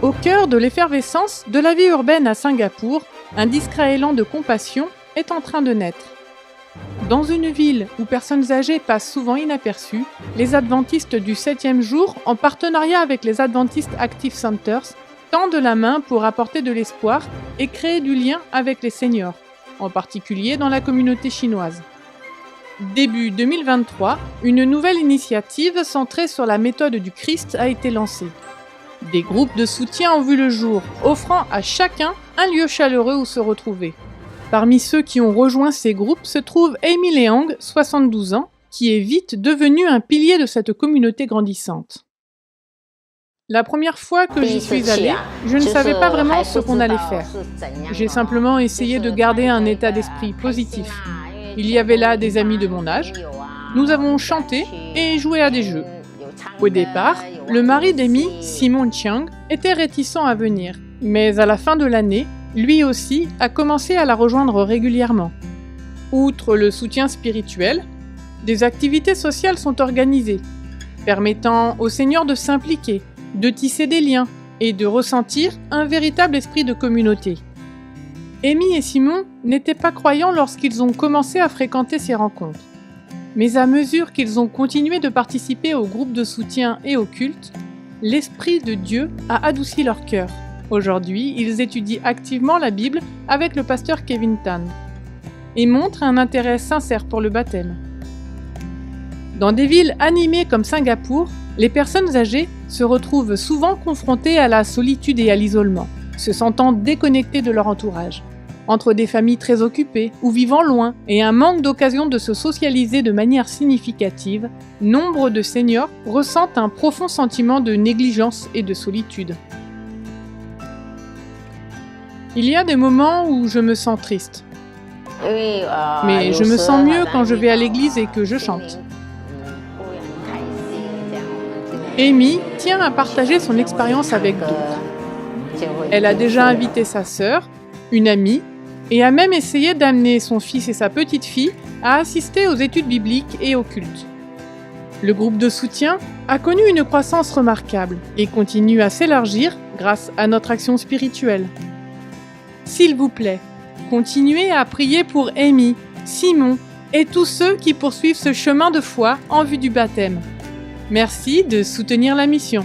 Au cœur de l'effervescence de la vie urbaine à Singapour, un discret élan de compassion est en train de naître. Dans une ville où personnes âgées passent souvent inaperçues, les adventistes du 7e jour, en partenariat avec les Adventist Active Centers, tendent la main pour apporter de l'espoir et créer du lien avec les seniors, en particulier dans la communauté chinoise. Début 2023, une nouvelle initiative centrée sur la méthode du Christ a été lancée. Des groupes de soutien ont vu le jour, offrant à chacun un lieu chaleureux où se retrouver. Parmi ceux qui ont rejoint ces groupes se trouve Amy Leong, 72 ans, qui est vite devenue un pilier de cette communauté grandissante. La première fois que j'y suis allée, je ne savais pas vraiment ce qu'on allait faire. J'ai simplement essayé de garder un état d'esprit positif. Il y avait là des amis de mon âge. Nous avons chanté et joué à des jeux. Au départ, le mari d'Amy, Simon Chiang, était réticent à venir, mais à la fin de l'année, lui aussi a commencé à la rejoindre régulièrement. Outre le soutien spirituel, des activités sociales sont organisées, permettant aux seniors de s'impliquer, de tisser des liens et de ressentir un véritable esprit de communauté. Amy et Simon n'étaient pas croyants lorsqu'ils ont commencé à fréquenter ces rencontres. Mais à mesure qu'ils ont continué de participer au groupe de soutien et au culte, l'Esprit de Dieu a adouci leur cœur. Aujourd'hui, ils étudient activement la Bible avec le pasteur Kevin Tan et montrent un intérêt sincère pour le baptême. Dans des villes animées comme Singapour, les personnes âgées se retrouvent souvent confrontées à la solitude et à l'isolement, se sentant déconnectées de leur entourage. Entre des familles très occupées ou vivant loin et un manque d'occasion de se socialiser de manière significative, nombre de seniors ressentent un profond sentiment de négligence et de solitude. Il y a des moments où je me sens triste. Mais je me sens mieux quand je vais à l'église et que je chante. Amy tient à partager son expérience avec d'autres. Elle a déjà invité sa sœur, une amie, et a même essayé d'amener son fils et sa petite-fille à assister aux études bibliques et au culte. Le groupe de soutien a connu une croissance remarquable et continue à s'élargir grâce à notre action spirituelle. S'il vous plaît, continuez à prier pour Amy, Simon et tous ceux qui poursuivent ce chemin de foi en vue du baptême. Merci de soutenir la mission.